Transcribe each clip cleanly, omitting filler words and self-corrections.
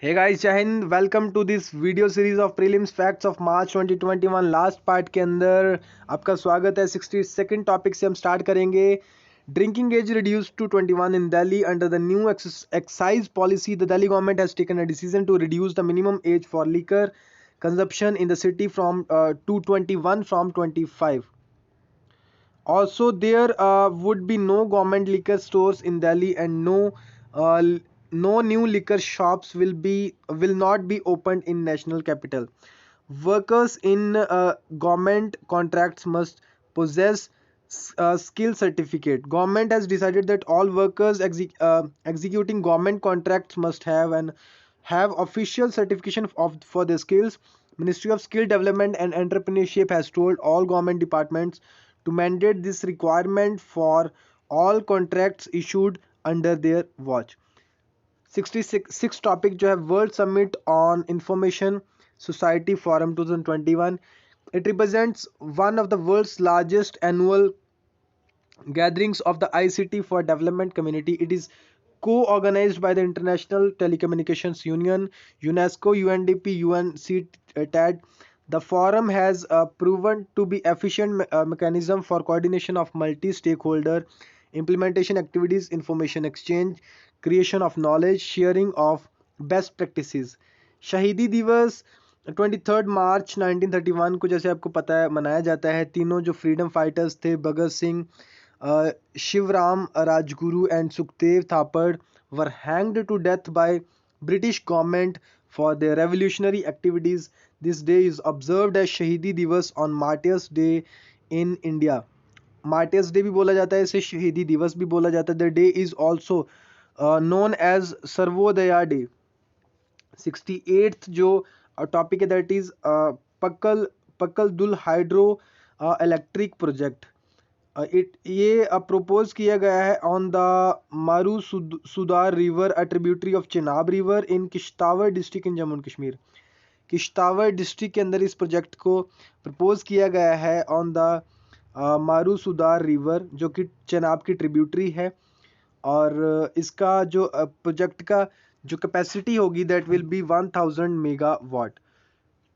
Hey guys, जय हिंद। Welcome to this video series of prelims facts of March 2021। Last part के अंदर आपका स्वागत है। 62nd टॉपिक से हम स्टार्ट करेंगे। Drinking age reduced to 21 in Delhi under the new excise policy. The Delhi government has taken a decision to reduce the minimum age for liquor consumption in the city from to 21 from 25. Also, there would be no government liquor stores in Delhi, and no new liquor shops will not be opened in national capital. Workers in government contracts must possess skill certificate. Government has decided that all workers executing government contracts must have official certification for their skills. Ministry of Skill Development and Entrepreneurship has told all government departments to mandate this requirement for all contracts issued under their watch. 66 topic जो है world summit on information society forum 2021. It represents one of the world's largest annual gatherings of the ICT for development community. It is co-organized by the International Telecommunications Union, UNESCO, UNDP, UNCTAD. The forum has proven to be efficient mechanism for coordination of multi-stakeholder implementation activities, information exchange, creation of knowledge, sharing of best practices. शहीदी दिवस 23 मार्च 1931 को जैसे आपको पता है मनाया जाता है। तीनों जो फ्रीडम फाइटर्स थे, Bhagat Singh, Shivaram Rajguru and Sukhdev Thapar, were hanged to death by British government for their revolutionary activities. This day is observed as शहीदी दिवस on Martyrs Day in India. Martyrs day भी बोला जाता है, इसे शहीदी दिवस भी बोला जाता है. The day is also known as Sarvodaya day. 68th जो टॉपिक है that is Pakal Dul hydro electric project. ये प्रोपोज किया गया है on the Marusudar river, a tributary of Chenab river in Kishtwar district in Jammu and Kashmir. Kishtwar district के अंदर इस प्रोजेक्ट को प्रपोज किया गया है on the Marusudar river जो कि चेनाब की ट्रिब्यूटरी है. और इसका जो प्रोजेक्ट का जो कैपेसिटी होगी that will be 1000 megawatt.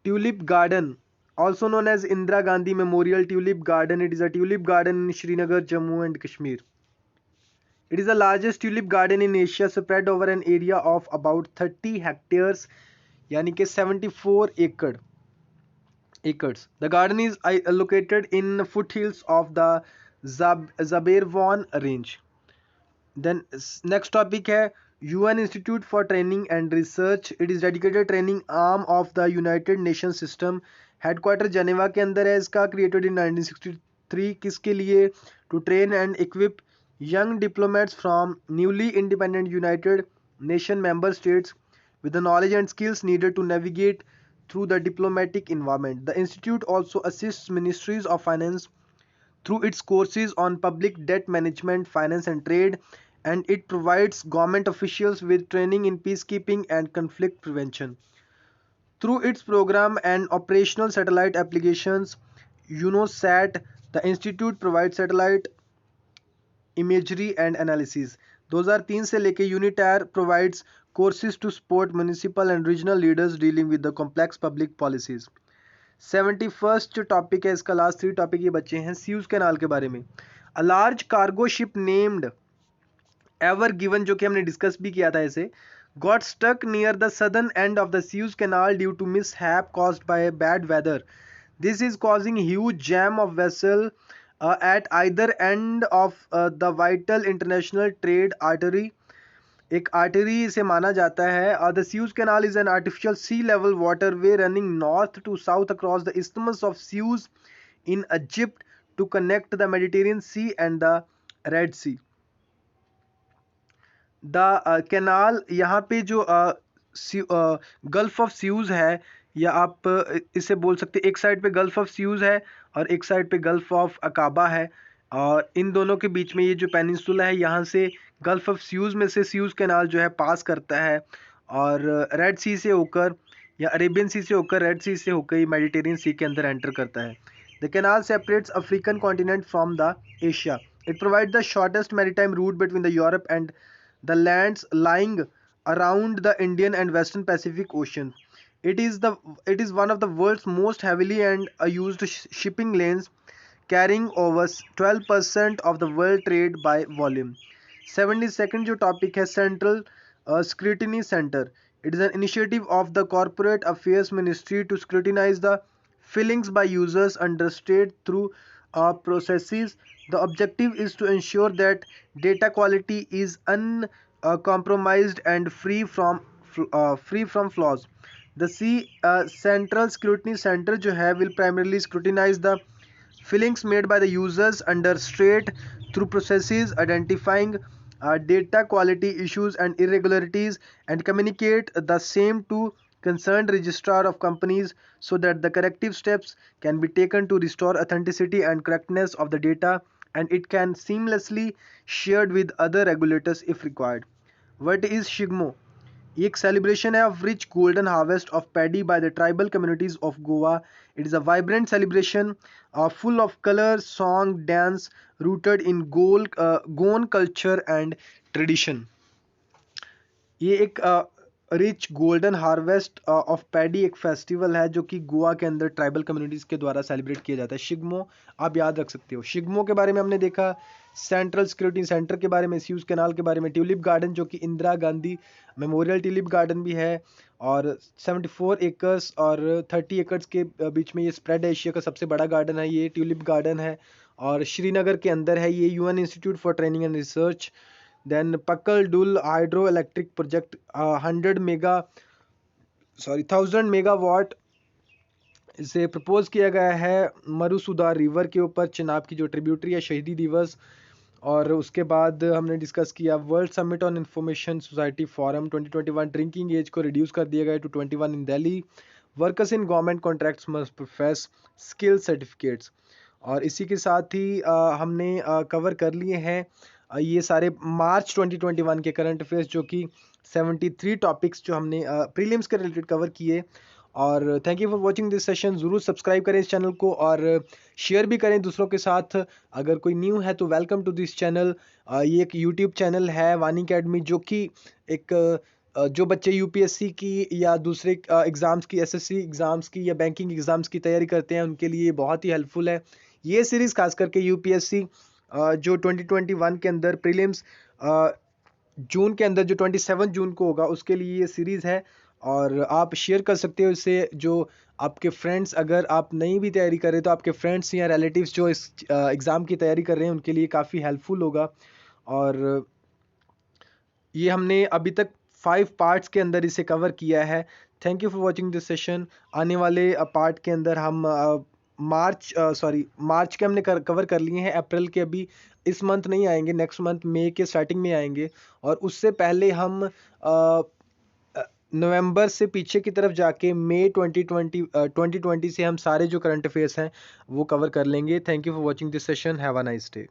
Tulip garden also known as Indira Gandhi Memorial Tulip Garden. It is a tulip garden in Srinagar, Jammu and Kashmir. It is the largest tulip garden in Asia, spread over an area of about 30 hectares, यानी कि 74 acres. The garden is located in foothills of the Zaberwan range. Then next topic है UN Institute for Training and Research. It is dedicated training arm of the United Nations System. Headquarter Geneva के अंदर है इसका. Created in 1963. किसके लिए? To train and equip young diplomats from newly independent United Nations member states with the knowledge and skills needed to navigate through the diplomatic environment. The institute also assists ministries of finance through its courses on public debt management, finance and trade, and it provides government officials with training in peacekeeping and conflict prevention. Through its program and operational satellite applications, UNOSAT, the institute provides satellite imagery and analysis. 2003 से लेके यूनिटायर provides courses to support municipal and regional leaders dealing with the complex public policies. 71st topic है इसका. Last 3 topic ये बच्चे हैं sues canal के बारे में. A large cargo ship named ever given, जो कि हमने डिस्कस भी किया था इसे, got stuck near the southern end of the Suez Canal due to mishap caused by bad weather. This is causing huge jam of vessel at either end of the vital international trade artery. एक artery इसे माना जाता है. The Suez Canal is an artificial sea level waterway running north to south across the Isthmus of Suez in Egypt to connect the Mediterranean Sea and the Red Sea. The canal, यहाँ पे जो gulf of sues है, या आप इसे बोल सकते हैं एक साइड पे गल्फ ऑफ स्यूज है और एक साइड पे गल्फ ऑफ अकाबा है. और इन दोनों के बीच में ये जो पेनिनसुला है, यहाँ से गल्फ ऑफ स्यूज में से स्यूज कैनाल जो है पास करता है और रेड सी से होकर या अरेबियन सी से होकर रेड सी से होकर मेडिटेरियन सी के अंदर एंटर करता है. The canal separates African continent from the Asia. It provide the shortest maritime route between the Europe and the lands lying around the Indian and Western Pacific Ocean. It is one of the world's most heavily and used shipping lanes, carrying over 12% of the world trade by volume. 72nd जो topic है central scrutiny centre. It is an initiative of the corporate affairs ministry to scrutinize the fillings by users under state through processes. The objective is to ensure that data quality is uncompromised and free from flaws. The Central Scrutiny Center जो है will primarily scrutinize the fillings made by the users under straight through processes, identifying data quality issues and irregularities, and communicate the same to concerned registrar of companies so that the corrective steps can be taken to restore authenticity and correctness of the data, and it can seamlessly shared with other regulators if required. What is Shigmo? ये एक celebration है of rich golden harvest of paddy by the tribal communities of Goa. It is a vibrant celebration full of colour, song, dance, rooted in Goan culture and tradition. ये एक rich golden harvest of paddy एक festival है जो कि गोवा के अंदर tribal communities के द्वारा सेलिब्रेट किया जाता है. शिग्मो आप याद रख सकते हो. शिग्मो के बारे में हमने देखा, सेंट्रल स्क्रूटिनी सेंटर के बारे में, स्यूज कैनाल के बारे में, ट्यूलिप गार्डन जो कि Indira Gandhi memorial tulip garden भी है, और 74 एकर्स और 30 एकर्स के बीच में ये स्प्रेड एशिया का सबसे बड़ा गार्डन है, ये ट्यूलिप गार्डन है, और श्रीनगर के अंदर है ये. UN institute for training and research. Then Pakal Dul hydro electric project 1000 megawatt इसे प्रपोज किया गया है मरुसुदार रिवर के ऊपर, चिनाब की जो ट्रिब्यूटरी है. शहीदी दिवस. और उसके बाद हमने डिस्कस किया world summit on information society forum 2021. Drinking age को रिड्यूस कर दिया गया to 21 in Delhi. Workers in government contracts must profess skill certificates. और इसी के साथ ही हमने कवर कर लिए हैं ये सारे मार्च 2021 के करंट अफेयर्स, जो कि 73 टॉपिक्स जो हमने प्रीलिम्स के रिलेटेड कवर किए. और thank you for watching this session. ज़रूर सब्सक्राइब करें इस चैनल को और शेयर भी करें दूसरों के साथ. अगर कोई न्यू है तो वेलकम टू दिस चैनल. ये एक यूट्यूब चैनल है वानी अकेडमी, जो कि एक जो बच्चे यूपीएससी की या दूसरे एग्ज़ाम्स की, एसएससी एग्ज़ाम्स की या बैंकिंग एग्ज़ाम्स की तैयारी करते हैं, उनके लिए बहुत ही हेल्पफुल है ये सीरीज़. खास करके यूपीएससी जो 2021 के अंदर प्रीलिम्स जून के अंदर जो 27 जून को होगा उसके लिए ये सीरीज़ है. और आप शेयर कर सकते हो इससे, जो आपके फ्रेंड्स, अगर आप नहीं भी तैयारी कर रहे तो आपके फ्रेंड्स या रिलेटिव्स जो इस एग्ज़ाम की तैयारी कर रहे हैं उनके लिए काफ़ी हेल्पफुल होगा. और ये हमने अभी तक 5 पार्ट्स के अंदर इसे कवर किया है. Thank you for watching this session. आने वाले पार्ट के अंदर हम मार्च के हमने कवर कर लिए हैं. अप्रैल के अभी इस मंथ नहीं आएंगे, नेक्स्ट मंथ मई के स्टार्टिंग में आएंगे. और उससे पहले हम नवंबर से पीछे की तरफ जाके मई 2020 से हम सारे जो करंट अफेयर्स हैं वो कवर कर लेंगे. Thank you for watching this session. Have a nice day.